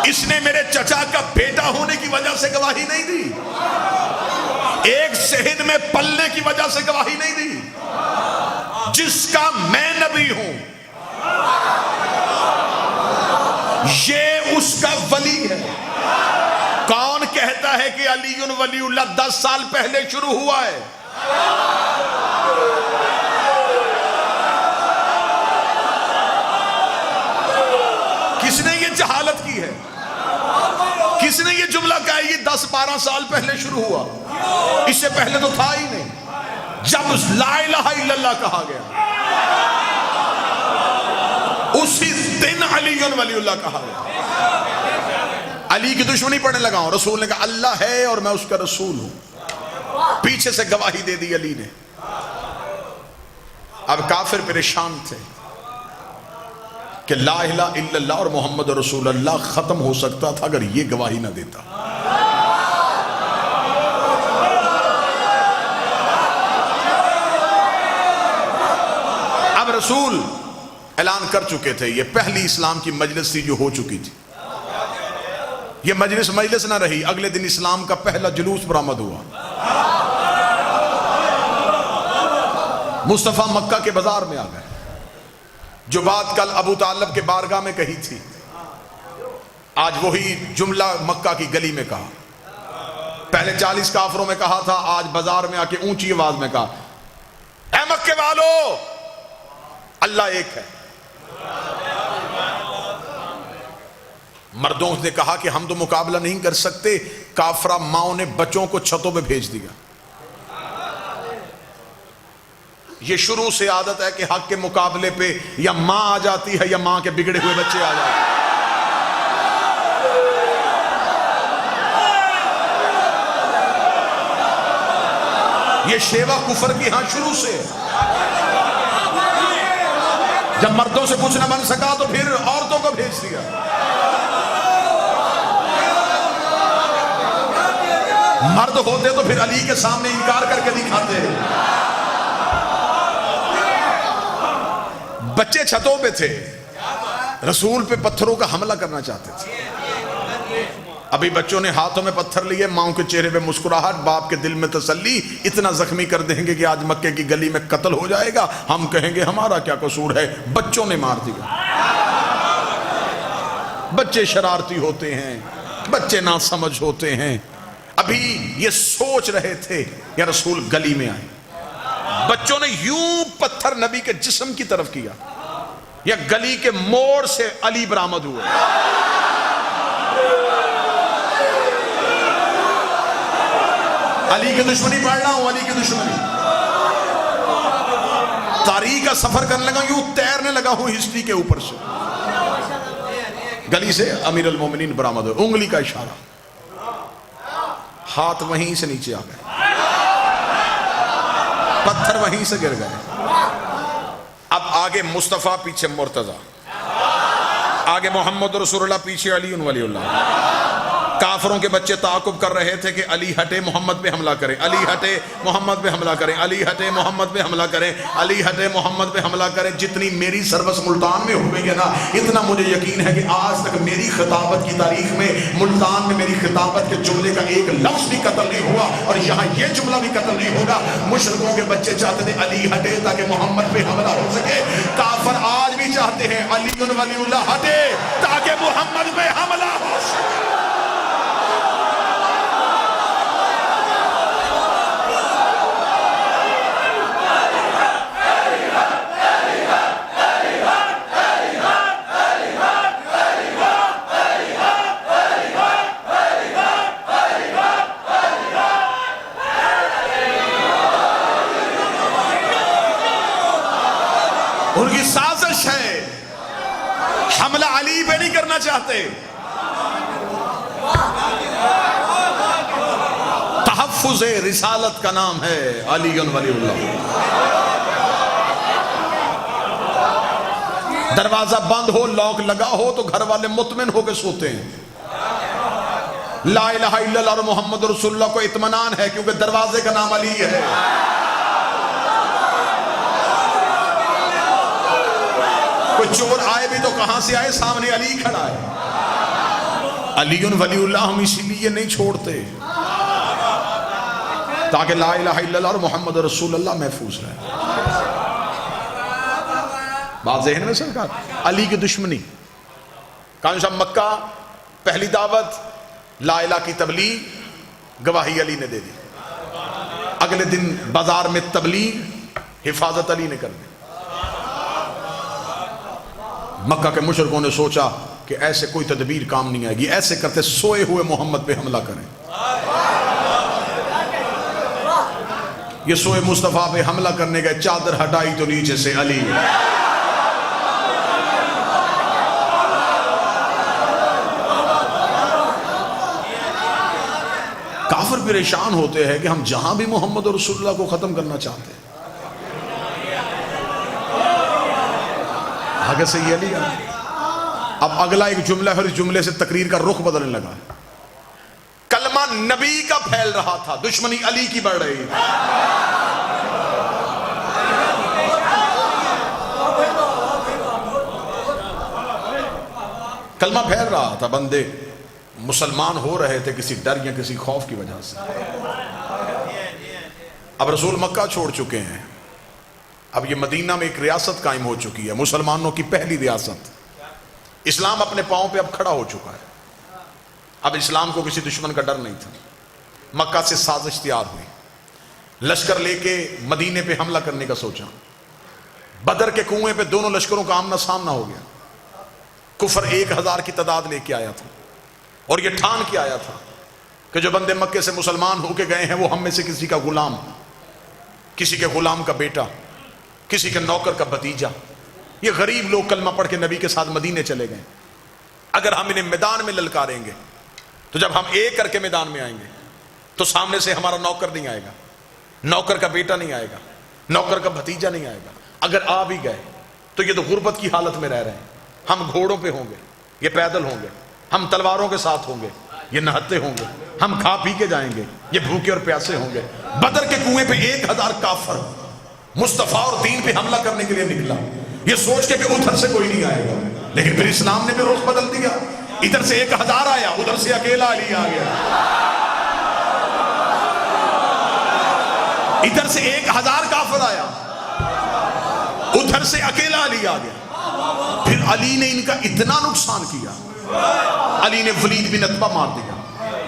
اس نے میرے چچا کا بیٹا ہونے کی وجہ سے گواہی نہیں دی، ایک شہید میں پلنے کی وجہ سے گواہی نہیں دی، جس کا میں نبی ہوں یہ اس کا ولی ہے۔ کون کہتا ہے کہ علی ولی اللہ 10 سال پہلے شروع ہوا ہے؟ کس نے یہ جہالت کی ہے؟ کس نے یہ جملہ کہا ہے یہ 10-12 سال پہلے شروع ہوا؟ اس سے پہلے تو تھا ہی نہیں۔ جب لا الہ الا اللہ کہا گیا اسی دن علی ولی اللہ کہا گیا۔ علی کی دشمنی پڑھنے لگا ہوں، رسول نے کہا اللہ ہے اور میں اس کا رسول ہوں، پیچھے سے گواہی دے دی علی نے۔ اب کافر پریشان تھے کہ لا الہ الا اللہ اور محمد رسول اللہ ختم ہو سکتا تھا اگر یہ گواہی نہ دیتا۔ اب رسول اعلان کر چکے تھے، یہ پہلی اسلام کی مجلس تھی جو ہو چکی تھی۔ یہ مجلس نہ رہی، اگلے دن اسلام کا پہلا جلوس برآمد ہوا۔ مصطفیٰ مکہ کے بازار میں آ گئے، جو بات کل ابو طالب کے بارگاہ میں کہی تھی آج وہی جملہ مکہ کی گلی میں کہا۔ پہلے 40 کافروں میں کہا تھا، آج بازار میں آ کے اونچی آواز میں کہا اے مکے والو اللہ ایک ہے۔ مردوں نے کہا کہ ہم تو مقابلہ نہیں کر سکتے، کافرہ ماؤں نے بچوں کو چھتوں پہ بھیج دیا۔ یہ شروع سے عادت ہے کہ حق کے مقابلے پہ یا ماں آ جاتی ہے یا ماں کے بگڑے ہوئے بچے آ جاتے ہیں۔ یہ شیوہ کفر کی ہاں شروع سے، جب مردوں سے کچھ نہ بن سکا تو پھر عورتوں کو بھیج دیا۔ مرد ہوتے تو پھر علی کے سامنے انکار کر کے دکھاتے ہیں۔ بچے چھتوں پہ تھے، رسول پہ پتھروں کا حملہ کرنا چاہتے تھے۔ ابھی بچوں نے ہاتھوں میں پتھر لیے، ماؤں کے چہرے پہ مسکراہٹ، باپ کے دل میں تسلی، اتنا زخمی کر دیں گے کہ آج مکے کی گلی میں قتل ہو جائے گا، ہم کہیں گے ہمارا کیا قصور ہے، بچوں نے مار دیا۔ بچے شرارتی ہوتے ہیں، بچے ناسمجھ ہوتے ہیں۔ ابھی یہ سوچ رہے تھے یا رسول گلی میں آئے، بچوں نے یوں پتھر نبی کے جسم کی طرف کیا، یا گلی کے موڑ سے علی برآمد ہوئے۔ علی کی دشمنی پڑھ رہا ہوں، علی کی دشمنی، تاریخ کا سفر کرنے لگا، یوں تیرنے لگا ہوں ہسٹری کے اوپر سے۔ گلی سے امیر المومنین برآمد ہوئے، انگلی کا اشارہ، ہاتھ وہیں سے نیچے آ گئے، پتھر وہیں سے گر گئے۔ اب آگے مصطفیٰ، پیچھے مرتضیٰ، آگے محمد رسول اللہ، پیچھے علی ولی اللہ۔ کافروں کے بچے تعاقب کر رہے تھے کہ علی ہٹے محمد پہ حملہ کریں، علی ہٹے محمد پہ حملہ کریں، علی ہٹے محمد پہ حملہ کریں، علی ہٹے محمد پہ حملہ کریں۔ جتنی میری سروس ملتان میں ہو گئی ہے نا، اتنا مجھے یقین ہے کہ آج تک میری خطابت کی تاریخ میں ملتان میں میری خطابت کے جملے کا ایک لفظ بھی قتل نہیں ہوا، اور یہاں یہ جملہ بھی قتل نہیں ہوگا۔ مشرکوں کے بچے چاہتے تھے علی ہٹے تاکہ محمد پہ حملہ ہو سکے، کافر آج بھی چاہتے ہیں علی ولی اللہ ہٹے تاکہ محمد پہ حملہ ہو سکے۔ ان کی سازش ہے، حملہ علی پہ نہیں کرنا چاہتے۔ تحفظ رسالت کا نام ہے علی ولی اللہ۔ دروازہ بند ہو، لاک لگا ہو تو گھر والے مطمئن ہو کے سوتے ہیں۔ لا الہ الا اللہ اور محمد رسول اللہ کو اطمینان ہے کیونکہ دروازے کا نام علی ہے۔ کوئی چور آئے بھی تو کہاں سے آئے، سامنے علی کھڑا ہے۔ علی ولی اللہ ہم اسی لیے نہیں چھوڑتے تاکہ لا الہ الا اللہ اور محمد رسول اللہ محفوظ رہے. بات ذہن میں سرکار. علی کی دشمنی کان صاحب مکہ پہلی دعوت لا الہ کی تبلیغ, گواہی علی نے دے دی. اگلے دن بازار میں تبلیغ, حفاظت علی نے کر دی. مکہ کے مشرکوں نے سوچا کہ ایسے کوئی تدبیر کام نہیں آئے گی, ایسے کرتے سوئے ہوئے محمد پہ حملہ کریں. یہ سوئے مصطفیٰ پہ حملہ کرنے گئے, چادر ہٹائی تو نیچے سے علی. کافر پریشان ہوتے ہیں کہ ہم جہاں بھی محمد رسول اللہ کو ختم کرنا چاہتے ہیں. آگے سے یہ علی. اب اگلا ایک جملہ ہے, اس جملے سے تقریر کا رخ بدلنے لگا ہے. کلمہ نبی کا پھیل رہا تھا, دشمنی علی کی بڑھ رہی تھی. کلمہ پھیل رہا تھا, بندے مسلمان ہو رہے تھے کسی ڈر یا کسی خوف کی وجہ سے. اب رسول مکہ چھوڑ چکے ہیں, اب یہ مدینہ میں ایک ریاست قائم ہو چکی ہے, مسلمانوں کی پہلی ریاست. اسلام اپنے پاؤں پہ اب کھڑا ہو چکا ہے. اب اسلام کو کسی دشمن کا ڈر نہیں تھا. مکہ سے سازش تیار ہوئی, لشکر لے کے مدینے پہ حملہ کرنے کا سوچا. بدر کے کنویں پہ دونوں لشکروں کا آمنا سامنا ہو گیا. کفر 1000 کی تعداد لے کے آیا تھا, اور یہ ٹھان کے آیا تھا کہ جو بندے مکے سے مسلمان ہو کے گئے ہیں وہ ہم میں سے کسی کا غلام, کسی کے غلام کا بیٹا, کسی کے نوکر کا بھتیجا. یہ غریب لوگ کلمہ پڑھ کے نبی کے ساتھ مدینے چلے گئے. اگر ہم انہیں میدان میں للکاریں گے تو جب ہم ایک کر کے میدان میں آئیں گے تو سامنے سے ہمارا نوکر نہیں آئے گا, نوکر کا بیٹا نہیں آئے گا, نوکر کا بھتیجا نہیں آئے گا. اگر آ بھی گئے تو یہ تو غربت کی حالت میں رہ رہے ہیں. ہم گھوڑوں پہ ہوں گے, یہ پیدل ہوں گے. ہم تلواروں کے ساتھ ہوں گے, یہ نہتے ہوں گے. ہم کھا پی کے جائیں گے, یہ بھوکے اور پیاسے ہوں گے. بدر کے کنویں پہ 1000 کافر مصطفیٰ اور دین پہ حملہ کرنے کے لیے نکلا, یہ سوچ کے کہ ادھر سے کوئی نہیں آئے گا. لیکن پھر اسلام نے بھی رخ بدل دیا. ادھر سے 1000 آیا, ادھر سے اکیلا علی آ گیا. ادھر سے 1000 کافر آیا, ادھر سے اکیلا علی آ گیا. پھر علی نے ان کا اتنا نقصان کیا, علی نے ولید بن عتبہ مار دیا,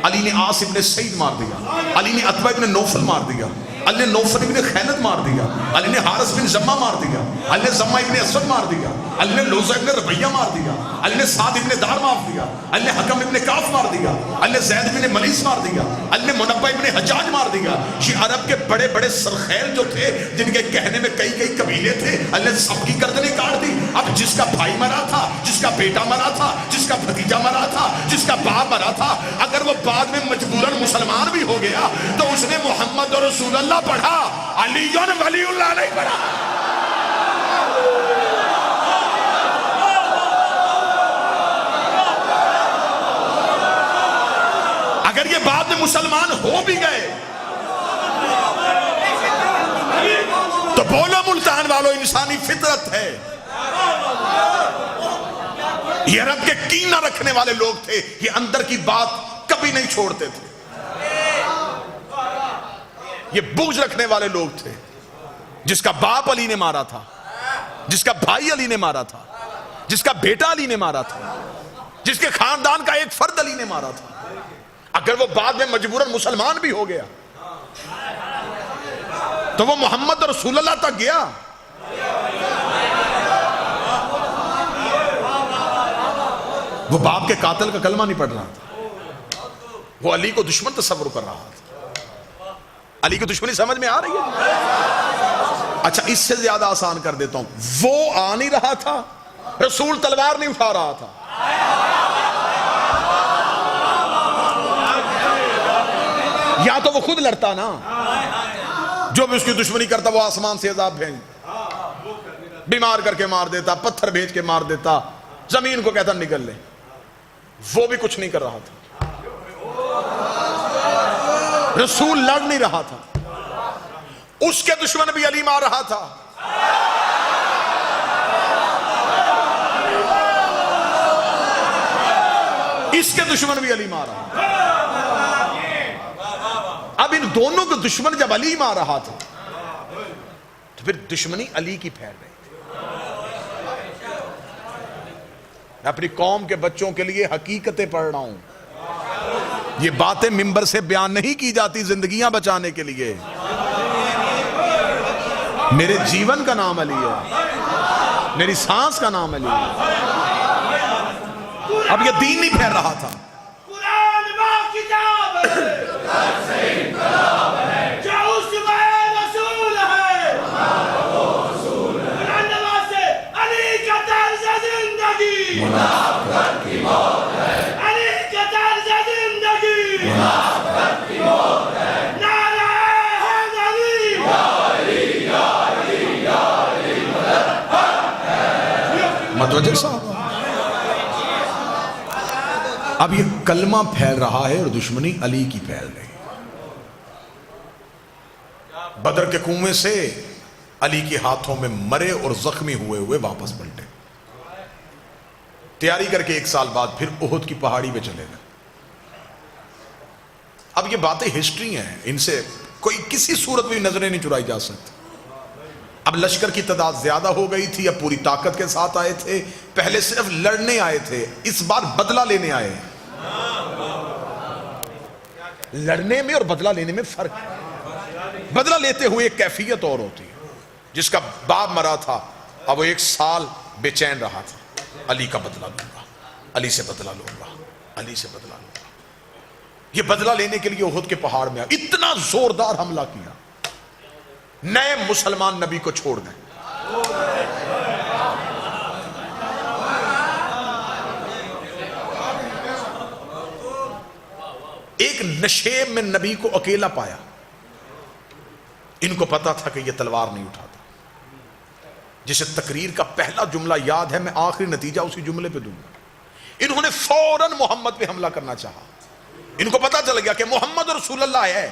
علی نے عاص ابن سعید مار دیا, علی نے عتبہ ابن نوفل مار دیا, علی نے نوفل ابن خیلد مار دیا, علی نے حارث بن زمہ مار دیا, علی نے زمہ ابن اسود مار دیا, علی نے لوزہ ابن ربیہ مار دیا, علی نے سعد ابن دار مار دیا, علی نے حکم ابن کاف مار دیا, علی نے زید ابن ملیس مار دیا, علی نے منبہ ابن حجاج مار دیا. یہ عرب کے بڑے بڑے سرخیل جو تھے, جن کے کہنے میں کئی قبیلے تھے, علی نے سب کی گردنیں کاٹ دی. اب جس کا بھائی مرا تھا, جس کا بیٹا مرا تھا, جس کا بھتیجا مرا تھا, جس کا باپ مرا تھا, اگر وہ بعد میں مجبوراً مسلمان بھی ہو گیا تو اس نے محمد رسول اللہ پڑھا, علی ولی اللہ نہیں پڑھا. اگر یہ بعد میں مسلمان ہو بھی گئے تو بولو ملتان والو, انسانی فطرت ہے. یہ رب کے کینہ رکھنے والے لوگ تھے, یہ اندر کی بات کبھی نہیں چھوڑتے تھے. یہ بغض رکھنے والے لوگ تھے. جس کا باپ علی نے مارا تھا, جس کا بھائی علی نے مارا تھا, جس کا بیٹا علی نے مارا تھا, جس کے خاندان کا ایک فرد علی نے مارا تھا, اگر وہ بعد میں مجبوراً مسلمان بھی ہو گیا تو وہ محمد رسول اللہ تک گیا. وہ باپ کے قاتل کا کلمہ نہیں پڑھ رہا تھا, وہ علی کو دشمن تصور کر رہا تھا. علی کی دشمنی سمجھ میں آ رہی ہے؟ اچھا اس سے زیادہ آسان کر دیتا ہوں, وہ آ نہیں رہا تھا, رسول تلوار نہیں اٹھا رہا تھا. یا تو وہ خود لڑتا نا, جو بھی اس کی دشمنی کرتا وہ آسمان سے عذاب بھیج, بیمار کر کے مار دیتا, پتھر بھیج کے مار دیتا, زمین کو کہتا نکل لے. وہ بھی کچھ نہیں کر رہا تھا, رسول لڑ نہیں رہا تھا, اس کے دشمن بھی علی مار رہا تھا. اس کے دشمن بھی علی مار رہا. اب ان دونوں کے دشمن جب علی مار رہا تھا تو پھر دشمنی علی کی پھیل رہی. میں اپنی قوم کے بچوں کے لیے حقیقتیں پڑھ رہا ہوں. یہ باتیں ممبر سے بیان نہیں کی جاتی زندگیاں بچانے کے لیے. میرے جیون کا نام علی ہے, میری سانس کا نام علی ہے. اب یہ دین نہیں پھیل رہا تھا. قرآن ماں کتاب ہے, جو اس میں رسول ہے. قرآن نواز سے علی کا طرز زندگی, علی کا طرز زندگی, نعرہ حیدری. متوجہ صاحب, اب یہ کلمہ پھیل رہا ہے اور دشمنی علی کی پھیل رہی. بدر کے کنویں سے علی کے ہاتھوں میں مرے اور زخمی ہوئے واپس پلٹے. تیاری کر کے 1 سال بعد پھر احد کی پہاڑی پہ چلے گئے. اب یہ باتیں ہسٹری ہیں, ان سے کوئی کسی صورت میں نظریں نہیں چرائی جا سکتی. اب لشکر کی تعداد زیادہ ہو گئی تھی, اب پوری طاقت کے ساتھ آئے تھے. پہلے صرف لڑنے آئے تھے, اس بار بدلہ لینے آئے. لڑنے میں اور بدلہ لینے میں فرق ہے. بدلہ لیتے ہوئے ایک کیفیت اور ہوتی ہے. جس کا باپ مرا تھا اب وہ 1 سال بے چین رہا تھا. علی کا بدلہ لوں گا, علی سے بدلہ لوں گا, علی سے بدلہ لوں گا. یہ بدلہ لینے کے لیے احد کے پہاڑ میں اتنا زوردار حملہ کیا, نئے مسلمان نبی کو چھوڑ گئے. ایک نشیب میں نبی کو اکیلا پایا. ان کو پتا تھا کہ یہ تلوار نہیں اٹھاتا. جسے تقریر کا پہلا جملہ یاد ہے, میں آخری نتیجہ اسی جملے پہ دوں گا. انہوں نے فوراً محمد پہ حملہ کرنا چاہا. ان کو پتا چل گیا کہ محمد رسول اللہ ہے.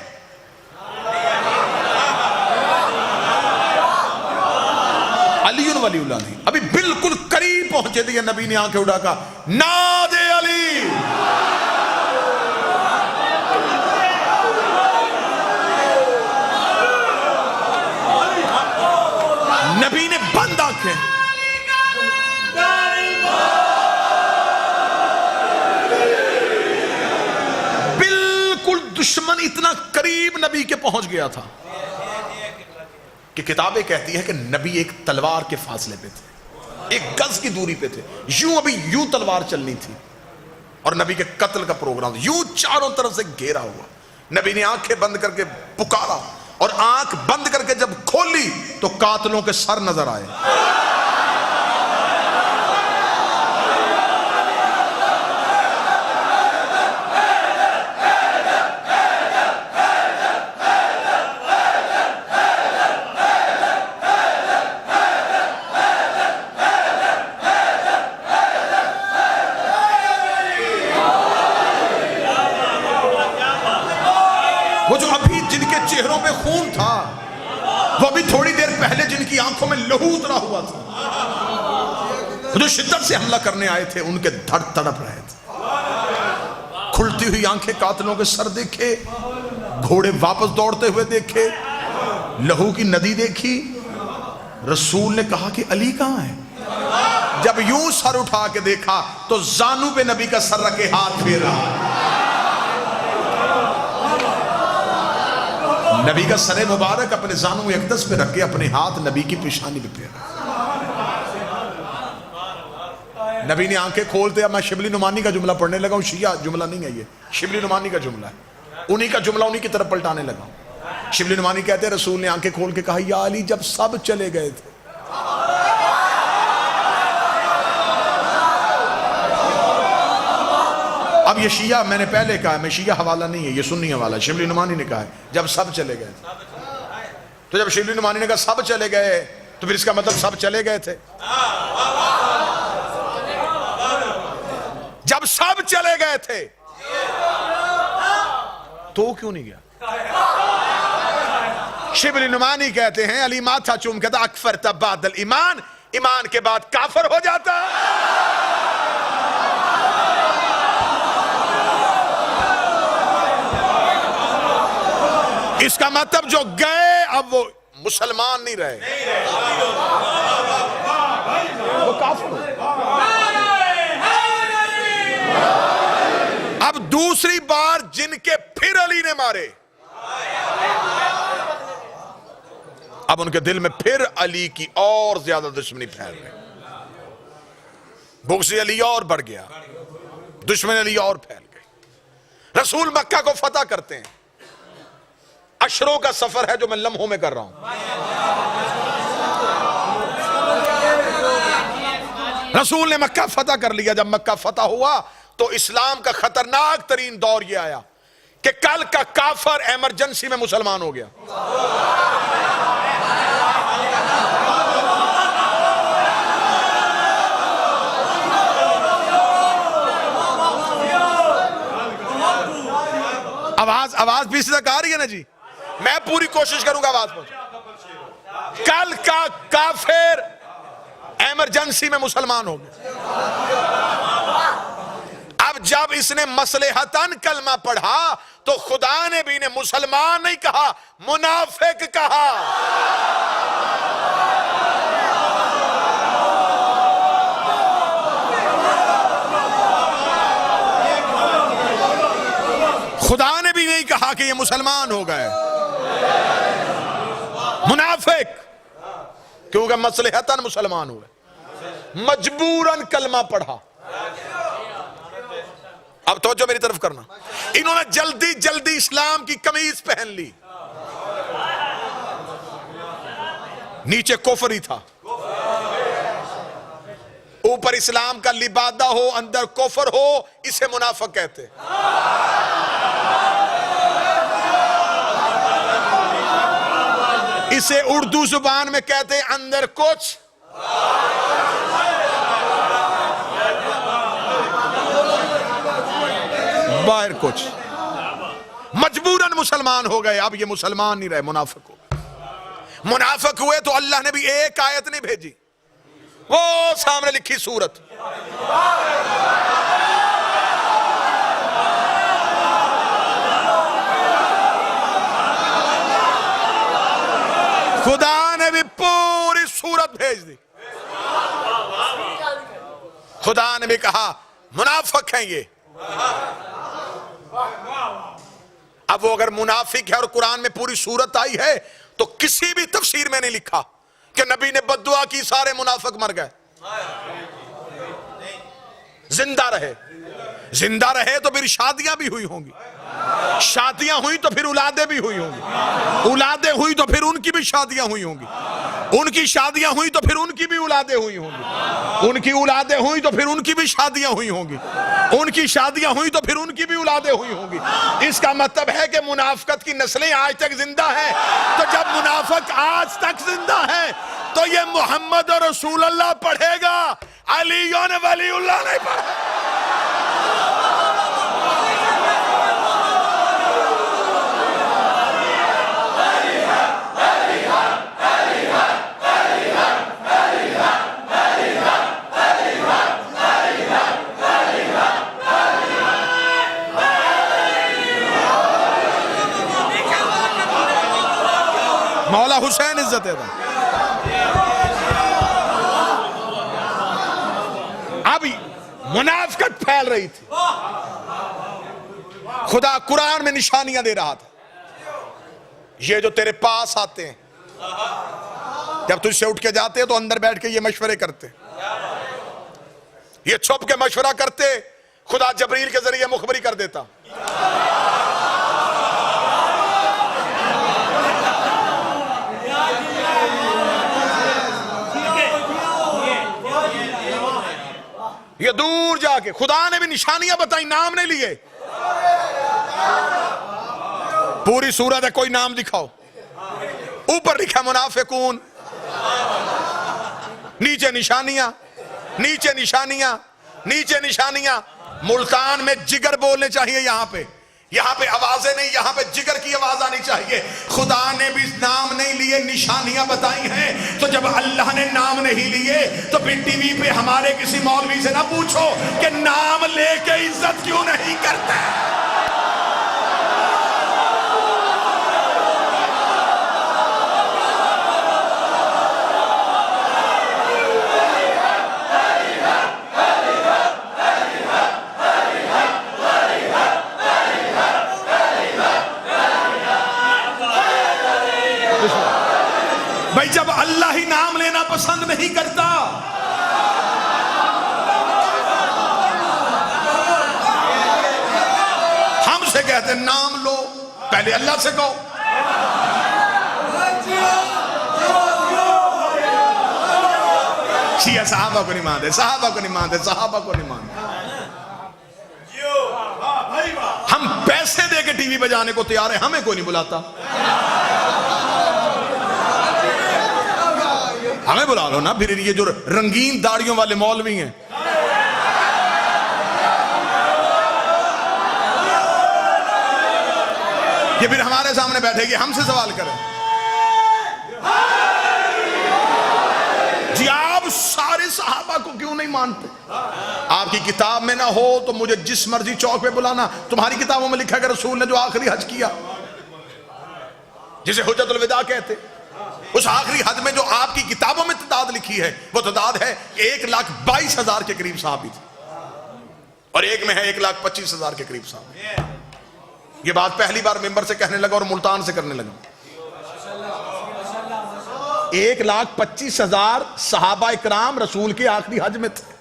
علی ولی اللہ نہیں. ابھی بالکل قریب پہنچے تھے, نبی نے آنکھیں اٹھا کہا نادے علی. نبی نے بند آنکھیں, بالکل دشمن اتنا قریب نبی کے پہنچ گیا تھا کہ کتابیں کہتی ہے کہ نبی ایک تلوار کے فاصلے پہ تھے, 1 گز کی دوری پہ تھے. یوں تلوار چلنی تھی اور نبی کے قتل کا پروگرام یوں چاروں طرف سے گھیرا ہوا. نبی نے آنکھیں بند کر کے پکارا, اور آنکھ بند کر کے جب کھولی تو قاتلوں کے سر نظر آئے. وہ جو ابھی جن کے چہروں پہ خون تھا, وہ ابھی تھوڑی دیر پہلے جن کی آنکھوں میں لہو اترا ہوا تھا, جو شدت سے حملہ کرنے آئے تھے, ان کے دھڑ تڑپ رہے تھے. کھلتی ہوئی آنکھیں قاتلوں کے سر دیکھے, گھوڑے واپس دوڑتے ہوئے دیکھے, لہو کی ندی دیکھی. رسول نے کہا کہ علی کہاں ہے؟ جب یوں سر اٹھا کے دیکھا تو زانو پہ نبی کا سر رکھے ہاتھ پھیر رہا. نبی کا سر مبارک اپنے زانو اقدس پہ رکھ کے اپنے ہاتھ نبی کی پیشانی پہ پھیرا. نبی نے آنکھیں کھولتے, اب میں شبلی نعمانی کا جملہ پڑھنے لگا ہوں. شیعہ جملہ نہیں ہے یہ, شبلی نعمانی کا جملہ ہے. انہی کا جملہ انہی کی طرف پلٹانے لگا ہوں. شبلی نعمانی کہتے ہیں رسول نے آنکھیں کھول کے کہا یا علی جب سب چلے گئے تھے. اب یہ شیعہ, میں نے پہلے کہا میں شیعہ حوالہ نہیں ہے, یہ سنی حوالہ. شبلی نعمانی نے کہا ہے جب سب چلے گئے تھے. تو جب شبلی نعمانی نے کہا سب چلے گئے تو پھر اس کا مطلب سب چلے گئے تھے. جب سب چلے گئے تھے تو کیوں نہیں گیا؟ شبلی نعمانی کہتے ہیں علی ماتھا چوم کہتا اکفر بعد الایمان, ایمان کے بعد کافر ہو جاتا. اس کا مطلب جو گئے اب وہ مسلمان نہیں رہے، وہ کافر ہو۔ اب دوسری بار جن کے پھر علی نے مارے، اب ان کے دل میں پھر علی کی اور زیادہ دشمنی پھیل رہی، بغض علی اور بڑھ گیا، دشمن علی اور پھیل گئی۔ رسول مکہ کو فتح کرتے ہیں، اشروں کا سفر ہے جو میں لمحوں میں کر رہا ہوں۔ رسول نے مکہ فتح کر لیا۔ جب مکہ فتح ہوا تو اسلام کا خطرناک ترین دور یہ آیا کہ کل کا کافر ایمرجنسی میں مسلمان ہو گیا۔ آواز بھی تک آ رہی ہے نا جی؟ میں پوری کوشش کروں گا آواز پہنچ۔ کل کا کافر ایمرجنسی میں مسلمان ہو گیا۔ اب جب اس نے مصلحتاً کلمہ پڑھا تو خدا نے بھی انہیں مسلمان نہیں کہا، منافق کہا۔ خدا نے بھی نہیں کہا کہ یہ مسلمان ہو گئے، منافق، کیونکہ مصلحتاً مسلمان ہوئے، مجبوراً کلمہ پڑھا۔ اب توجہ میری طرف کرنا، انہوں نے جلدی جلدی اسلام کی قمیض پہن لی، نیچے کفر ہی تھا، اوپر اسلام کا لبادہ ہو اندر کفر ہو، اسے منافق کہتے۔ اسے اردو زبان میں کہتے ہیں اندر کچھ باہر کچھ۔ مجبوراً مسلمان ہو گئے، اب یہ مسلمان نہیں رہے، منافق ہو گئے۔ منافق ہوئے تو اللہ نے بھی ایک آیت نہیں بھیجی، وہ سامنے لکھی سورت، خدا نے بھی پوری سورت بھیج دی۔ خدا نے بھی کہا منافق ہیں یہ۔ اب وہ اگر منافق ہے اور قرآن میں پوری سورت آئی ہے تو کسی بھی تفسیر میں نہیں لکھا کہ نبی نے بد دعا کی سارے منافق مر گئے۔ زندہ رہے، زندہ رہے تو پھر شادیاں بھی ہوئی ہوں گی، شادیاں ہوئی تو پھر اولادیں بھی ہوئی ہوں گی، اولادیں ہوئی تو پھر ان کی بھی شادیاں ہوئی ہوں گی، ان کی شادیاں ہوئی تو پھر ان کی بھی اولادیں ہوئی ہوں گی، ان کی اولادیں ہوئی تو پھر ان کی بھی شادیاں ہوئی ہوں گی، ان کی شادیاں ہوئی تو پھر ان کی بھی اولادیں ہوئی ہوں گی۔ اس کا مطلب ہے کہ منافقت کی نسلیں آج تک زندہ ہیں۔ تو جب منافق آج تک زندہ ہے تو یہ محمد رسول اللہ پڑھے گا، علی ولی اللہ نہیں پڑھے گا۔ مولا حسین عزت ہے۔ اب منافقت پھیل رہی تھی، خدا قرآن میں نشانیاں دے رہا تھا، یہ جو تیرے پاس آتے ہیں، جب تجھ سے اٹھ کے جاتے ہیں تو اندر بیٹھ کے یہ مشورے کرتے، یہ چھپ کے مشورہ کرتے، خدا جبریل کے ذریعے مخبری کر دیتا۔ یہ دور جا کے خدا نے بھی نشانیاں بتائیں، نام نہیں لیے۔ پوری سورت ہے، کوئی نام دکھاؤ، اوپر لکھا منافقون، نیچے نشانیاں، نیچے نشانیاں، نیچے نشانیاں۔ ملتان میں جگر بولنے چاہیے، یہاں پہ آوازیں نہیں، یہاں پہ جگر کی آواز آنی چاہیے۔ خدا نے بھی نام نہیں لیے، نشانیاں بتائی ہیں۔ تو جب اللہ نے نام نہیں لیے تو پھر ٹی وی پہ ہمارے کسی مولوی سے نہ پوچھو کہ نام لے کے عزت کیوں نہیں کرتے۔ نہیں کرتا. ہم سے کہتے نام لو, پہلے اللہ سے کہو. شیعہ صحابہ کو نہیں مانتے, صحابہ کو نہیں مانتے, صحابہ کو نہیں مانتے. ہم پیسے دے کے ٹی وی بجانے کو تیار ہیں, ہمیں کوئی نہیں بلاتا. ہمیں بلا لو نا. پھر یہ جو رنگین داڑیوں والے مولوی ہیں, یہ پھر ہمارے سامنے بیٹھے گی, ہم سے سوال کریں. جی آپ سارے صحابہ کو کیوں نہیں مانتے؟ آپ کی کتاب میں نہ ہو تو مجھے جس مرضی چوک پہ بلانا. تمہاری کتابوں میں لکھا کہ رسول نے جو آخری حج کیا, جسے حجت الوداع کہتے, اس آخری حج میں جو آپ کی کتابوں میں تعداد لکھی ہے, وہ تعداد ہے 1,22,000 کے قریب صحابی تھے, اور ایک میں ہے 1,25,000 کے قریب صحابی. یہ بات پہلی بار ممبر سے کہنے لگا اور ملتان سے کرنے لگا. 1,25,000 صحابہ اکرام رسول کے آخری حج میں تھے.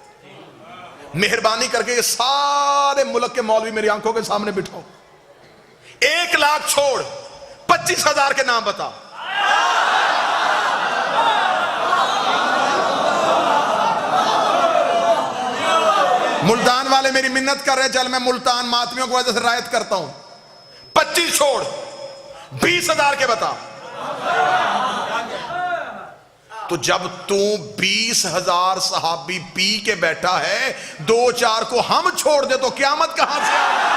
مہربانی کر کے یہ سارے ملک کے مولوی میری آنکھوں کے سامنے بٹھاؤ. 1,00,000 چھوڑ 25,000 کے نام بتا. ملتان والے میری منت کر رہے, چل میں ملتان ماتمیوں کو وجہ سے رعایت کرتا ہوں. 25 چھوڑ 20,000 کے بتا. تو جب تو 20,000 صحابی پی کے بیٹھا ہے, 2-4 کو ہم چھوڑ دے تو قیامت کہاں سے آئے؟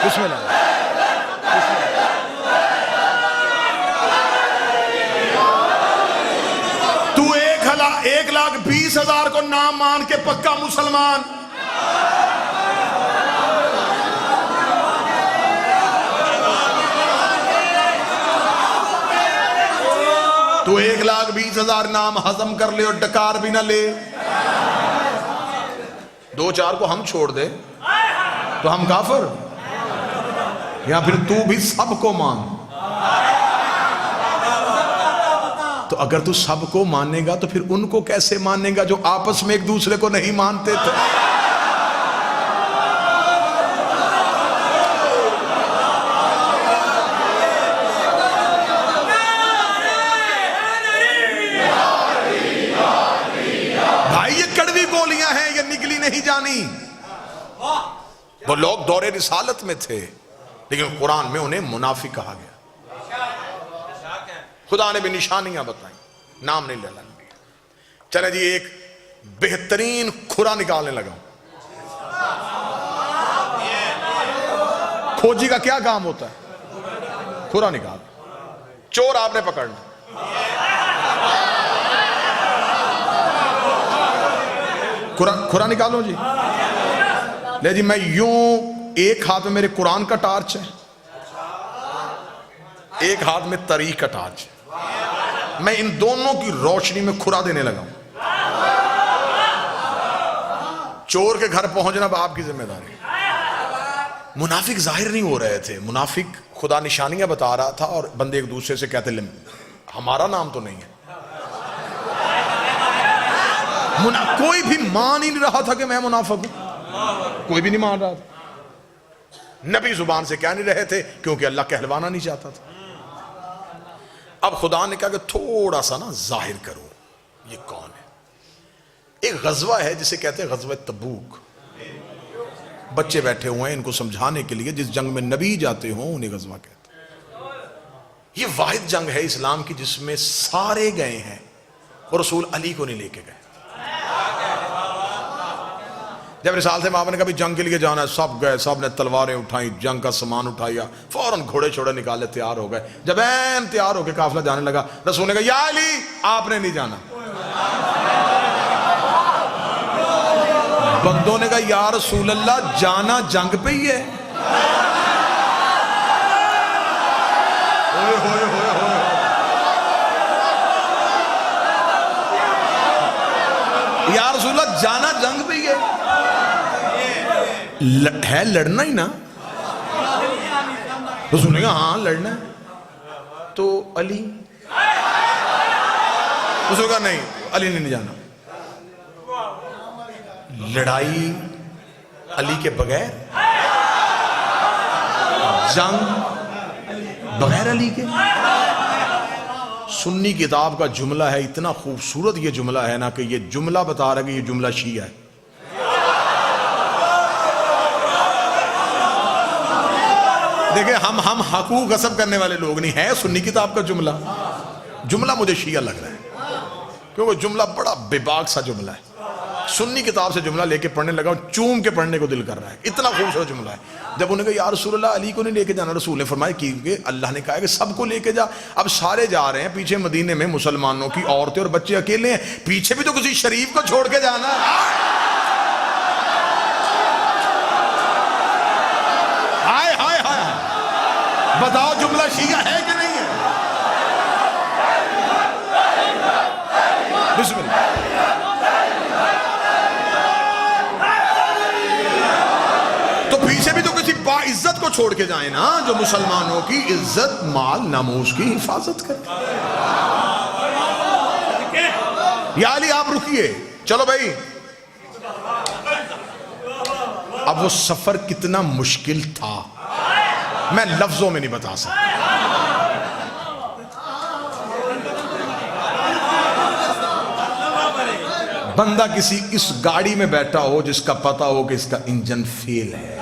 بسم اللہ. تو 1,20,000 کو نام مان کے پکا مسلمان. تو 1,20,000 نام ہضم کر لے اور ڈکار بھی نہ لے, 2-4 کو ہم چھوڑ دے تو ہم کافر, یا پھر تو بھی سب کو مان. تو اگر تو سب کو مانے گا تو پھر ان کو کیسے مانے گا جو آپس میں ایک دوسرے کو نہیں مانتے تھے؟ بھائی یہ کڑوی گولیاں ہیں, یہ نگلی نہیں جانی. وہ لوگ دور رسالت میں تھے لیکن قرآن میں انہیں منافق کہا گیا. خدا نے بھی نشانیاں بتائیں, نام نہیں لینا. چلے جی ایک بہترین کھرا نکالنے لگا. کھوجی کا کیا کام ہوتا ہے؟ کھرا نکال. چور آپ نے پکڑنا, کھرا نکالو جی. لے جی میں یوں, ایک ہاتھ میں میرے قرآن کا ٹارچ ہے, ایک ہاتھ میں تاریخ کا ٹارچ ہے. میں ان دونوں کی روشنی میں کھرا دینے لگا ہوں. چور کے گھر پہنچنا اب آپ کی ذمہ داری. منافق ظاہر نہیں ہو رہے تھے, منافق خدا نشانیاں بتا رہا تھا اور بندے ایک دوسرے سے کہتے ہمارا نام تو نہیں ہے. کوئی بھی مان ہی نہیں رہا تھا کہ میں منافق ہوں, کوئی بھی نہیں مان رہا تھا. نبی زبان سے کہہ نہیں رہے تھے کیونکہ اللہ کہلوانا نہیں چاہتا تھا. اب خدا نے کہا کہ تھوڑا سا نا ظاہر کرو یہ کون ہے. ایک غزوہ ہے جسے کہتے ہیں غزوہ تبوک. بچے بیٹھے ہوئے ہیں, ان کو سمجھانے کے لیے جس جنگ میں نبی جاتے ہوں انہیں غزوہ کہتے ہیں. یہ واحد جنگ ہے اسلام کی جس میں سارے گئے ہیں اور رسول علی کو نہیں لے کے گئے. جب رسالت سے آپ نے کہا جنگ کے لیے جانا ہے, سب گئے, سب نے تلواریں اٹھائیں, جنگ کا سامان اٹھایا, فوراً گھوڑے چھوڑے نکالے, تیار ہو گئے. جب این تیار ہو کے قافلہ جانے لگا, رسول نے کہا یا علی آپ نے نہیں جانا. بندوں نے کہا یا رسول اللہ جانا جنگ پہ ہی ہے. یا رسول اللہ جانا جنگ پہ ہی ہے لڑنا ہی نا. رسول نے کہا ہاں لڑنا ہے. تو علی رسول کہا نہیں علی نے نہیں جانا. لڑائی علی کے بغیر, جنگ بغیر علی کے. سنی کتاب کا جملہ ہے, اتنا خوبصورت یہ جملہ ہے نا کہ یہ جملہ بتا رہا ہے کہ یہ جملہ شیعہ ہے. دیکھیں ہم حقوق غصب کرنے والے لوگ نہیں ہیں. سنی کتاب کا جملہ مجھے شیعہ لگ رہا ہے کیونکہ جملہ بڑا بے باک سا جملہ ہے. سنی کتاب سے جملہ لے کے پڑھنے لگا, چوم کے پڑھنے کو دل کر رہا ہے, اتنا خوبصورت جملہ ہے. جب انہوں نے کہا یا رسول اللہ علی کو نہیں لے کے جانا, رسول نے فرمایا کیونکہ اللہ نے کہا ہے کہ سب کو لے کے جا. اب سارے جا رہے ہیں, پیچھے مدینے میں مسلمانوں کی عورتیں اور بچے اکیلے ہیں, پیچھے بھی تو کسی شریف کو چھوڑ کے جانا ہے. ہائے ہائے ہائے, بتاؤ جملہ شیعہ ہے کہ نہیں ہے؟ بسم اللہ. تو پیچھے بھی تو کسی باعزت کو چھوڑ کے جائیں نا, جو مسلمانوں کی عزت مال ناموس کی حفاظت کرے. یا علی آپ رکیے, چلو بھائی. اب وہ سفر کتنا مشکل تھا میں لفظوں میں نہیں بتا سکتا. بندہ کسی اس گاڑی میں بیٹھا ہو جس کا پتا ہو کہ اس کا انجن فیل ہے,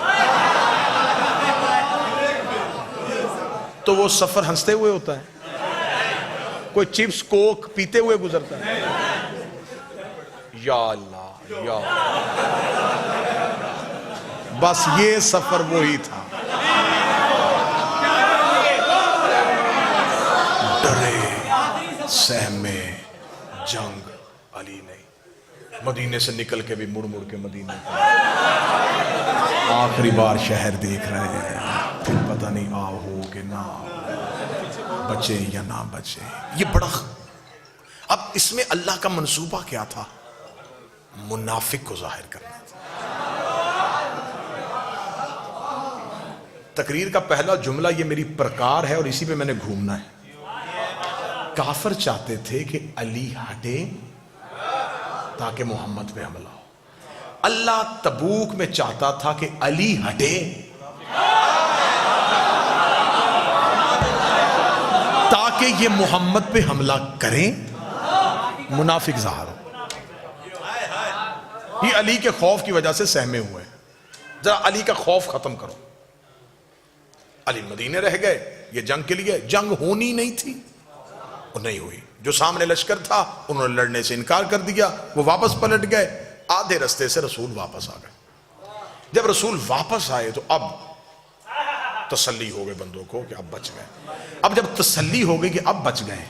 تو وہ سفر ہنستے ہوئے ہوتا ہے. کوئی چپس کوک پیتے ہوئے گزرتا ہے. یا اللہ یا اللہ. بس یہ سفر وہی تھا. ڈرے سہمے جنگ علی نہیں. مدینے سے نکل کے بھی مڑ مڑ کے مدینے آخری بار شہر دیکھ رہے ہیں, پھر پتہ نہیں آؤ ہو کہ نہ بچے یا نہ بچے. یہ بڑا اب اس میں اللہ کا منصوبہ کیا تھا؟ منافق کو ظاہر کرنا تھا. تقریر کا پہلا جملہ یہ میری پرکار ہے اور اسی پہ میں نے گھومنا ہے. کافر چاہتے تھے کہ علی ہٹے تاکہ محمد پہ حملہ ہو. اللہ تبوک میں چاہتا تھا کہ علی ہٹے تاکہ یہ محمد پہ حملہ کریں, منافق ظاہر ہو. یہ علی کے خوف کی وجہ سے سہمے ہوئے. ذرا علی کا خوف ختم کرو. علی مدینے رہ گئے, یہ جنگ کے لیے جنگ ہونی نہیں تھی, وہ نہیں ہوئی. جو سامنے لشکر تھا انہوں نے لڑنے سے انکار کر دیا, وہ واپس پلٹ گئے. آدھے رستے سے رسول واپس آ گئے. جب رسول واپس آئے تو اب تسلی ہو گئے بندوں کو کہ اب بچ گئے. اب جب تسلی ہو گئی کہ اب بچ گئے,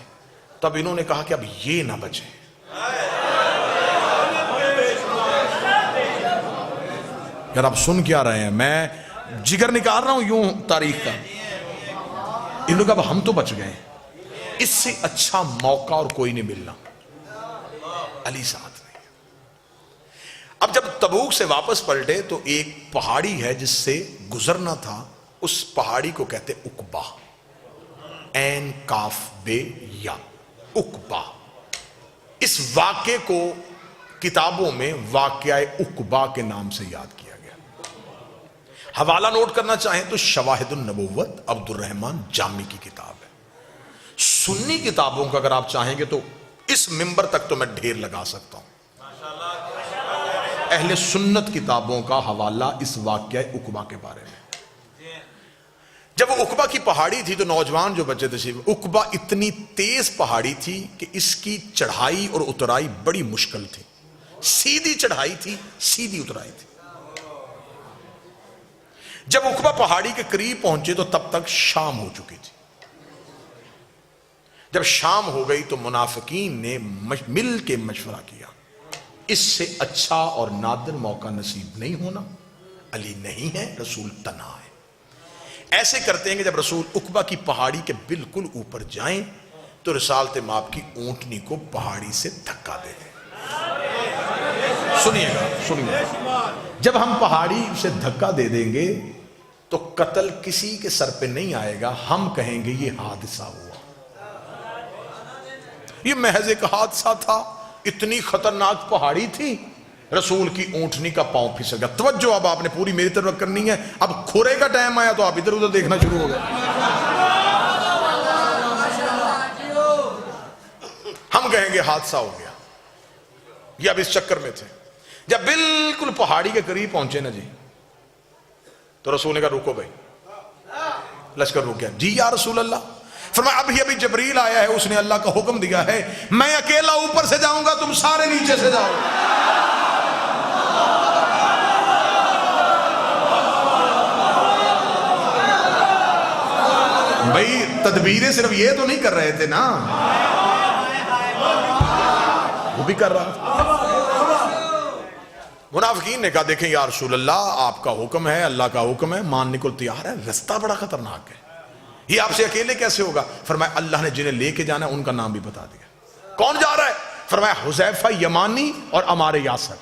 تب انہوں نے کہا کہ اب یہ نہ بچے. یار آپ سن کیا رہے ہیں, میں جگر نکال رہا ہوں یوں تاریخ کا. ان لوگ اب ہم تو بچ گئے, اس سے اچھا موقع اور کوئی نہیں ملنا. علی ساتھ نہیں. اب جب تبوک سے واپس پلٹے تو ایک پہاڑی ہے جس سے گزرنا تھا, اس پہاڑی کو کہتے عقبہ, عین کاف بے یا, عقبہ. اس واقعے کو کتابوں میں واقعہ عقبہ کے نام سے یاد کیا گیا. حوالہ نوٹ کرنا چاہیں تو شواہد النبوت عبد الرحمن جامی کی کتاب ہے. سنی کتابوں کا اگر آپ چاہیں گے تو اس ممبر تک تو میں ڈھیر لگا سکتا ہوں. اہل سنت کتابوں کا حوالہ اس واقعہ عقبہ کے بارے میں. جب وہ عقبہ کی پہاڑی تھی تو نوجوان جو بچے تھے, عقبہ اتنی تیز پہاڑی تھی کہ اس کی چڑھائی اور اترائی بڑی مشکل تھی. سیدھی چڑھائی تھی, سیدھی اترائی تھی. جب عقبہ پہاڑی کے قریب پہنچے تو تب تک شام ہو چکی تھی. جب شام ہو گئی تو منافقین نے مل کے مشورہ کیا, اس سے اچھا اور نادر موقع نصیب نہیں ہونا. علی نہیں ہے, رسول تنہا ہے. ایسے کرتے ہیں کہ جب رسول عقبہ کی پہاڑی کے بالکل اوپر جائیں تو رسالت مآب کی اونٹنی کو پہاڑی سے دھکا دے دیں. سنیے گا، جب ہم پہاڑی سے دھکا دے دیں گے تو قتل کسی کے سر پہ نہیں آئے گا، ہم کہیں گے یہ حادثہ ہوا، یہ محض ایک حادثہ تھا، اتنی خطرناک پہاڑی تھی، رسول کی اونٹنی کا پاؤں پھسل گیا۔ توجہ اب آپ نے پوری میری طرف کرنی ہے، اب کھورے کا ٹائم آیا تو آپ ادھر ادھر دیکھنا شروع ہو گئے۔ ہم کہیں گے حادثہ ہو گیا، یہ اب اس چکر میں تھے۔ جب بالکل پہاڑی کے قریب پہنچے نا جی، تو رسول نے کہا رکو بھائی، لشکر رک گیا۔ جی یا رسول اللہ، فرمایا ابھی جبریل آیا ہے، اس نے اللہ کا حکم دیا ہے، میں اکیلا اوپر سے جاؤں گا، تم سارے نیچے سے جاؤ۔ بھائی تدبیریں صرف یہ تو نہیں کر رہے تھے نا، وہ بھی کر رہا تھا۔ منافقین نے کہا دیکھیں یا رسول اللہ، آپ کا حکم ہے، اللہ کا حکم ہے، ماننے کو تیار ہے، رستہ بڑا خطرناک ہے، یہ آپ سے اکیلے کیسے ہوگا؟ فرمایا اللہ نے جنہیں لے کے جانا ہے ان کا نام بھی بتا دیا۔ کون جا رہا ہے؟ فرمایا حذیفہ یمانی اور عمار یاسر،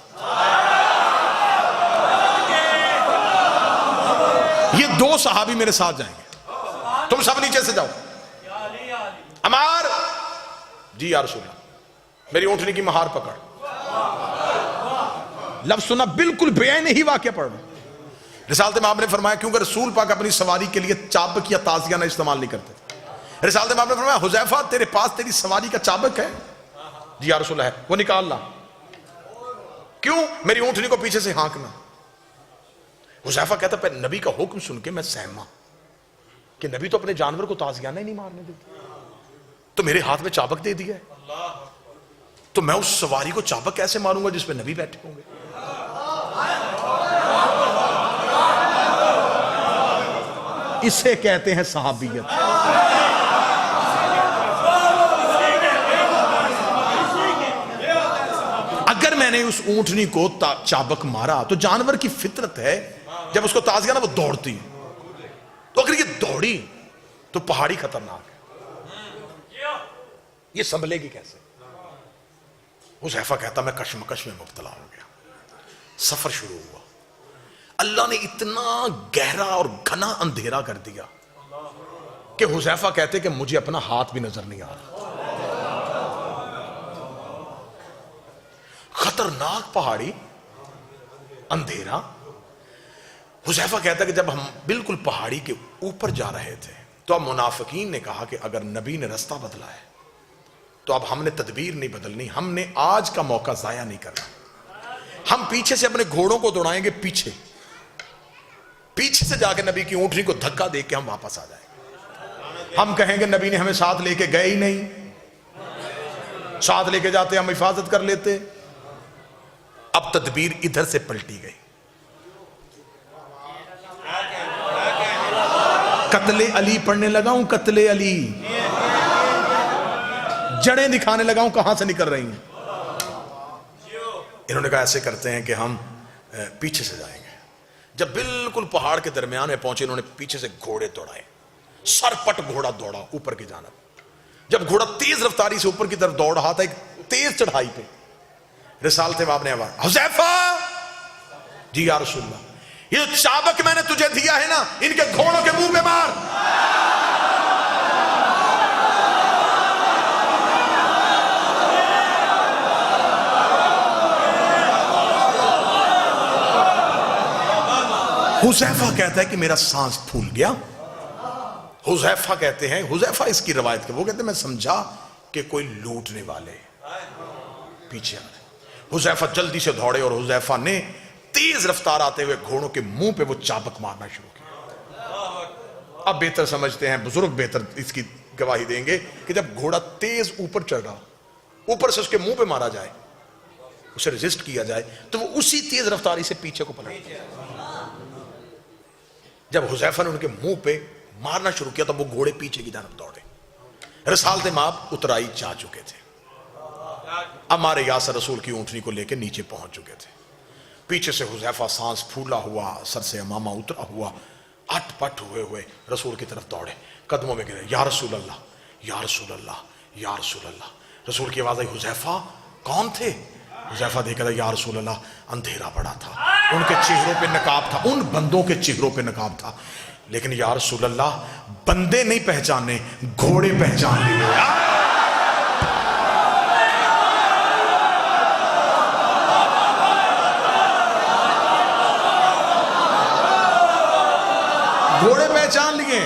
یہ دو صحابی میرے ساتھ جائیں گے، تم سب نیچے سے جاؤ۔ عمار، جی یا رسول اللہ، میری اونٹنی کی مہار پکڑ۔ لفظ سنا، بالکل بعین ہی واقعہ پڑھ رہا۔ رسالت میں آپ نے فرمایا کیونکہ رسول پاک اپنی سواری کے لیے چابک یا تازیانہ استعمال نہیں کرتے، رسالت میں آپ نے فرمایا حذیفہ تیرے پاس تیری سواری کا چابک ہے؟ جی یا رسول اللہ ہے، وہ نکال لا۔ کیوں؟ میری اونٹنی کو پیچھے سے ہانکنا۔ حذیفہ کہتا پہ نبی کا حکم سن کے میں سہما کہ نبی تو اپنے جانور کو تازیانہ ہی نہیں مارنے دیتے، تو میرے ہاتھ میں چابک دے دیا ہے، تو میں اس سواری کو چابک کیسے ماروں گا جس پہ نبی بیٹھے ہوں گے؟ اسے کہتے ہیں صحابیت۔ اگر میں نے اس اونٹنی کو چابک مارا تو جانور کی فطرت ہے جب اس کو تازیانہ وہ دوڑتی ہے، تو اگر یہ دوڑی تو پہاڑی خطرناک ہے، یہ سنبھلے گی کیسے؟ حذیفہ کہتا میں کشمکش میں مبتلا ہو گیا۔ سفر شروع ہوا، اللہ نے اتنا گہرا اور گھنا اندھیرا کر دیا کہ حذیفہ کہتے کہ مجھے اپنا ہاتھ بھی نظر نہیں آ رہا۔ خطرناک پہاڑی، اندھیرا۔ حذیفہ کہتا کہ جب ہم بالکل پہاڑی کے اوپر جا رہے تھے تو اب منافقین نے کہا کہ اگر نبی نے رستہ بدلا ہے تو اب ہم نے تدبیر نہیں بدلنی، ہم نے آج کا موقع ضائع نہیں کرنا، ہم پیچھے سے اپنے گھوڑوں کو دوڑائیں گے، پیچھے سے جا کے نبی کی اونٹنی کو دھکا دے کے ہم واپس آ جائیں گے۔ ہم کہیں گے نبی نے ہمیں ساتھ لے کے گئے ہی نہیں، ساتھ لے کے جاتے ہم حفاظت کر لیتے۔ اب تدبیر ادھر سے پلٹی گئی، قتل علی پڑھنے لگا ہوں، قتل علی، جڑیں دکھانے لگا ہوں کہاں سے نکل رہی ہیں۔ انہوں نے کہا ایسے کرتے ہیں کہ ہم پیچھے سے جائیں گے۔ جب بالکل پہاڑ کے درمیان میں پہنچے انہوں نے پیچھے سے گھوڑے دوڑائے، سر پٹ گھوڑا دوڑا اوپر کی جانب۔ جب گھوڑا تیز رفتاری سے اوپر کی طرف دوڑ رہا تھا ایک تیز چڑھائی پہ، رسالت باب نے آواز، حذیفہ، جی یا رسول اللہ، یہ چابک میں نے تجھے دیا ہے نا، ان کے گھوڑوں کے منہ پہ مار۔ حذیفہ کہتا ہے کہ میرا سانس پھول گیا۔ حذیفہ کہتے ہیں، حذیفہ اس کی روایت کے وہ کہتے ہیں میں سمجھا کہ کوئی لوٹنے والے پیچھے آ رہے۔ حذیفہ جلدی سے دوڑے اور حذیفہ نے تیز رفتار آتے ہوئے گھوڑوں کے منہ پہ وہ چابک مارنا شروع کیا۔ اب بہتر سمجھتے ہیں، بزرگ بہتر اس کی گواہی دیں گے کہ جب گھوڑا تیز اوپر چڑھ رہا، اوپر سے اس کے منہ پہ مارا جائے، اسے ریزسٹ کیا جائے، تو وہ اسی تیز رفتاری سے پیچھے کو پلٹ جائے۔ جب حذیفہ نے ان کے منہ پہ مارنا شروع کیا تو وہ گھوڑے پیچھے کی طرف دوڑے۔ رسالت مآب اترائی جا چکے تھے، عمار یاسر رسول کی اونٹنی کو لے کے نیچے پہنچ چکے تھے۔ پیچھے سے حذیفہ سانس پھولا ہوا، سر سے امامہ اترا ہوا، اٹ پٹ ہوئے رسول کی طرف دوڑے، قدموں میں گرے، یا رسول اللہ، یا رسول اللہ، یا رسول اللہ۔ رسول کی آواز آئی، حذیفہ کون تھے؟ حذیفہ دیکھا تھا یا رسول اللہ اندھیرا پڑا تھا، ان کے چہروں پہ نقاب تھا، ان بندوں کے چہروں پہ نقاب تھا، لیکن یا رسول اللہ بندے نہیں پہچانے، گھوڑے پہچان لیے۔ گھوڑے پہچان لیے۔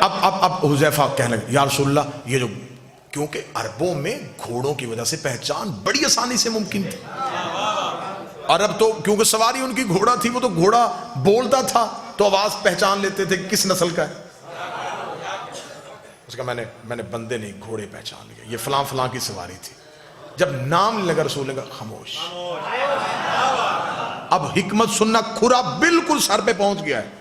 اب حذیفہ کہنے لگے یا رسول اللہ یہ جو، کیونکہ عربوں میں گھوڑوں کی وجہ سے پہچان بڑی آسانی سے ممکن تھی، عرب تو کیونکہ سواری ان کی گھوڑا تھی، وہ تو گھوڑا بولتا تھا تو آواز پہچان لیتے تھے کس نسل کا ہے۔ اس کا میں نے بندے نہیں گھوڑے پہچان لیے، یہ فلاں فلاں کی سواری تھی۔ جب نام لگا رسول نے کہا خاموش۔ اب حکمت سننا، کھرا بالکل سر پہ پہنچ گیا ہے،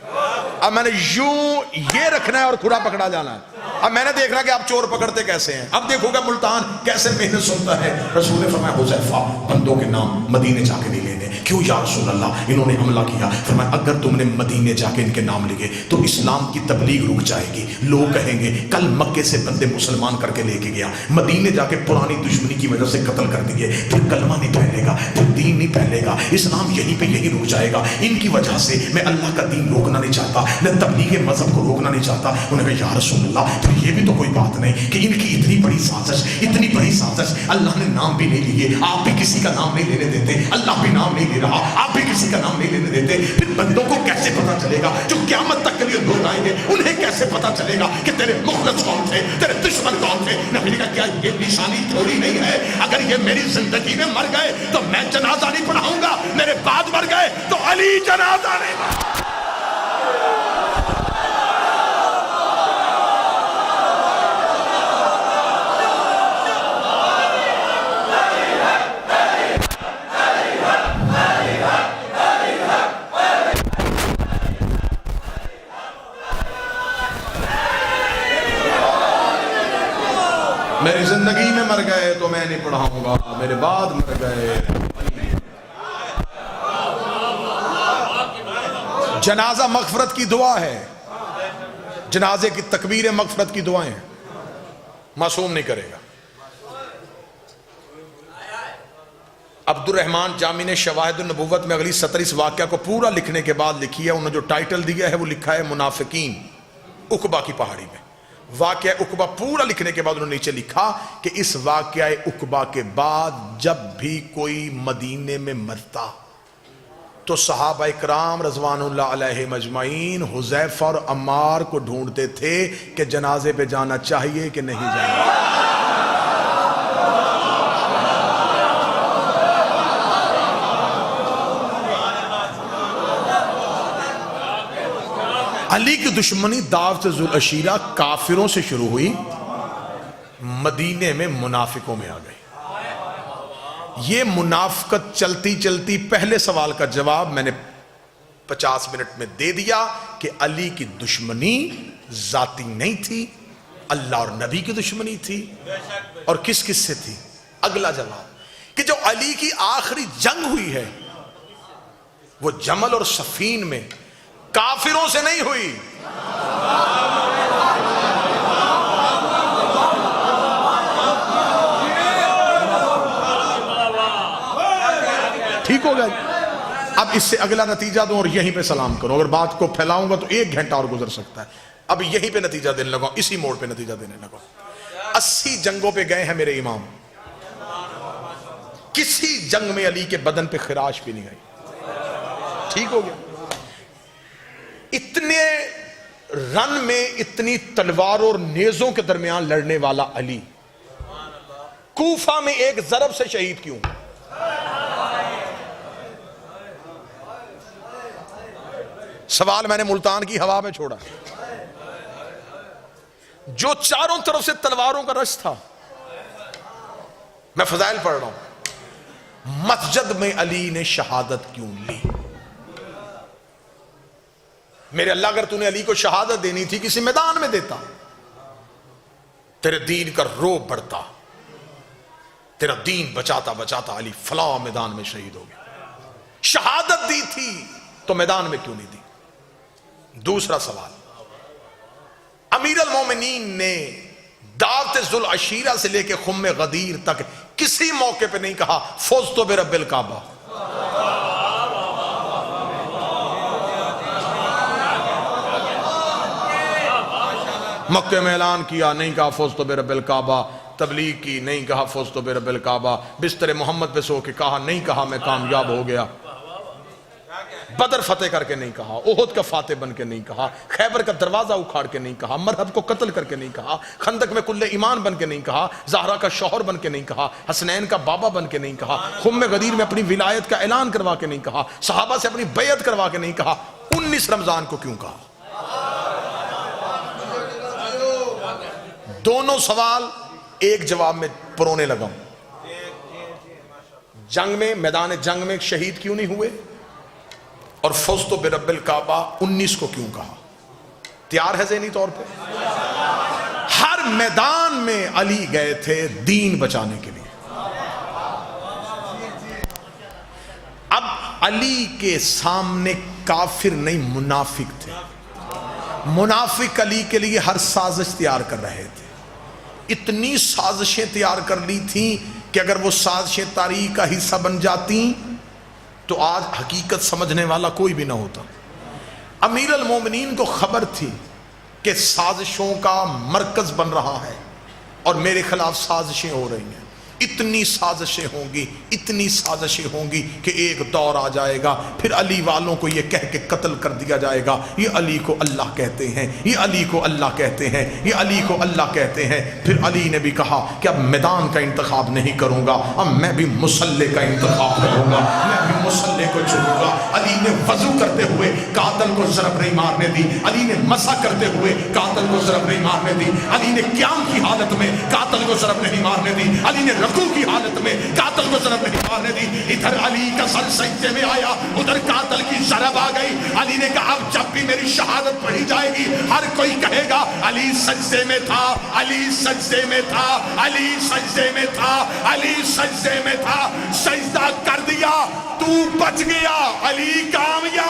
اب میں نے یوں یہ رکھنا ہے اور کھرا پکڑا جانا ہے۔ اب میں نے دیکھنا کہ آپ چور پکڑتے کیسے ہیں، اب دیکھو گا ملتان کیسے محنت سنتا ہے۔ رسول نے فرمایا حذیفہ بندوں کے نام مدینے جا کے نہیں لینے۔ کیوں یا رسول اللہ؟ انہوں نے حملہ کیا۔ فرمایا اگر تم نے مدینے جا کے ان کے نام لکھے تو اسلام کی تبلیغ رک جائے گی، لوگ کہیں گے کل مکے سے بندے مسلمان کر کے لے کے گیا، مدینے جا کے پرانی دشمنی کی وجہ سے قتل کر دیے، پھر کلمہ نہیں پھیلے گا، پھر دین نہیں پھیلے گا، اسلام یہیں پہ یہی رک جائے گا۔ ان کی وجہ سے میں اللہ کا دین روکنا نہیں چاہتا، میں تبلیغ مذہب کو روکنا نہیں چاہتا۔ انہوں نے کہا یا رسول اللہ پھر یہ بھی تو کوئی بات نہیں کہ ان کی اتنی بڑی سازش، اتنی بڑی سازش، اللہ نے نام بھی نہیں لیے، آپ بھی کسی کا نام نہیں لینے دیتے، اللہ بھی نام نہیں لے رہا، آپ بھی کسی کا نام نہیں لینے دیتے، پھر بندوں کو کیسے پتا چلے گا جو قیامت تک کے لیے لوگ آئیں گے، انہیں کیسے پتا چلے گا کہ تیرے مخلص کون تھے، تیرے دشمن کون تھے؟ نبی نے کہا کیا یہ نشانی تھوڑی نہیں ہے، اگر یہ میری زندگی میں مر گئے تو میں جنازہ نہیں پڑھاؤں گا، میرے بعد مر گئے تو علی جنازہ نہیں پڑھاؤں۔ میری زندگی میں مر گئے تو میں نہیں پڑھاؤں گا، میرے بعد مر گئے۔ جنازہ مغفرت کی دعا ہے، جنازے کی تکبیر مغفرت کی دعائیں ہیں، معصوم نہیں کرے گا۔ عبد الرحمن جامی نے شواہد النبوت میں اگلی سطر اس واقعہ کو پورا لکھنے کے بعد لکھی ہے، انہوں نے جو ٹائٹل دیا ہے وہ لکھا ہے منافقین عقبہ کی پہاڑی میں۔ واقعہ عقبہ پورا لکھنے کے بعد انہوں نے نیچے لکھا کہ اس واقعہ عقبہ کے بعد جب بھی کوئی مدینے میں مرتا تو صحابہ اکرام رضوان اللہ علیہ مجمعین حذیفہ اور عمار کو ڈھونڈتے تھے کہ جنازے پہ جانا چاہیے کہ نہیں جانا۔ علی کی دشمنی دعوت ذوالعشیرہ کافروں سے شروع ہوئی، مدینے میں منافقوں میں آ گئی۔ یہ منافقت چلتی چلتی پہلے سوال کا جواب میں نے 50 منٹ میں دے دیا کہ علی کی دشمنی ذاتی نہیں تھی، اللہ اور نبی کی دشمنی تھی۔ اور کس کس سے تھی؟ اگلا جواب کہ جو علی کی آخری جنگ ہوئی ہے وہ جمل اور صفین میں کافروں سے نہیں ہوئی، ٹھیک ہو گیا۔ اب اس سے اگلا نتیجہ دوں اور یہیں پہ سلام کروں، اگر بات کو پھیلاؤں گا تو 1 گھنٹہ اور گزر سکتا ہے، اب یہیں پہ نتیجہ دینے لگا، اسی موڑ پہ نتیجہ دینے لگا۔ 80 جنگوں پہ گئے ہیں میرے امام، کسی جنگ میں علی کے بدن پہ خراش بھی نہیں آئی، ٹھیک ہو گیا۔ اتنے رن میں اتنی تلواروں اور نیزوں کے درمیان لڑنے والا علی کوفہ میں ایک ضرب سے شہید کیوں؟ سوال میں نے ملتان کی ہوا میں چھوڑا، جو چاروں طرف سے تلواروں کا رش تھا۔ میں فضائل پڑھ رہا ہوں، مسجد میں علی نے شہادت کیوں لی؟ میرے اللہ اگر تُو نے علی کو شہادت دینی تھی کسی میدان میں دیتا، تیرے دین کا روب بڑھتا، تیرا دین بچاتا بچاتا علی فلاں میدان میں شہید ہو گیا۔ شہادت دی تھی تو میدان میں کیوں نہیں دی؟ دوسرا سوال، امیر المومنین نے دعوت ذوالعشیرہ سے لے کے خم غدیر تک کسی موقع پہ نہیں کہا فزت برب الکعبہ. مکہ میں اعلان کیا نہیں کہا فزت برب الکعبہ. تبلیغ کی نہیں کہا فزت برب الکعبہ. بستر محمد پہ سو کے کہا نہیں کہا میں کامیاب ہو گیا. بدر فتح کر کے نہیں کہا, احد کا فاتح بن کے نہیں کہا, خیبر کا دروازہ اکھاڑ کے نہیں کہا, مرحب کو قتل کر کے نہیں کہا, خندق میں کل ایمان بن کے نہیں کہا, زہرا کا شوہر بن کے نہیں کہا, حسنین کا بابا بن کے نہیں کہا, خم غدیر میں اپنی ولایت کا اعلان کروا کے نہیں کہا, صحابہ سے اپنی بیعت کروا کے نہیں کہا. 19 رمضان کو کیوں کہا؟ دونوں سوال ایک جواب میں پرونے لگا ہوں. جنگ میں, میدان جنگ میں شہید کیوں نہیں ہوئے؟ اور فزت برب الکعبہ 19 کو کیوں کہا؟ تیار ہے ذہنی طور پہ؟ ہر میدان میں علی گئے تھے دین بچانے کے لیے. اب علی کے سامنے کافر نہیں منافق تھے. منافق علی کے لیے ہر سازش تیار کر رہے تھے. اتنی سازشیں تیار کر لی تھیں کہ اگر وہ سازشیں تاریخ کا حصہ بن جاتی تو آج حقیقت سمجھنے والا کوئی بھی نہ ہوتا. امیر المومنین کو خبر تھی کہ سازشوں کا مرکز بن رہا ہے اور میرے خلاف سازشیں ہو رہی ہیں. اتنی سازشیں ہوں گی, اتنی سازشیں ہوں گی کہ ایک دور آ جائے گا پھر علی والوں کو یہ کہہ کے قتل کر دیا جائے گا یہ علی کو اللہ کہتے ہیں, یہ علی کو اللہ کہتے ہیں, یہ علی کو اللہ کہتے ہیں. پھر علی نے بھی کہا کہ اب میدان کا انتخاب نہیں کروں گا, اب میں بھی مسلح کا انتخاب کروں گا, میں بھی مسلح کو چنوں گا. علی نے وضو کرتے ہوئے قاتل کو ضرب نہیں مارنے دی, علی نے مسح کرتے ہوئے قاتل کو ضرب نہیں مارنے دی, علی نے قیام کی حالت میں قاتل کو ضرب نہیں مارنے دی, علی نے رکوع کی حالت میں قاتل کو ضرب نہیں مارنے دی. ادھر علی کا سر سجدے میں آیا, ادھر قاتل کی ضرب آ گئی. علی نے کہا اب جب بھی میری شہادت پڑھی جائے گی ہر کوئی کہے گا علی سجدے میں تھا, علی سجدے میں تھا, علی سجدے میں تھا, علی سجدے میں تھا. سجدہ کر دیا, تو بچ گیا, علی کامیاب.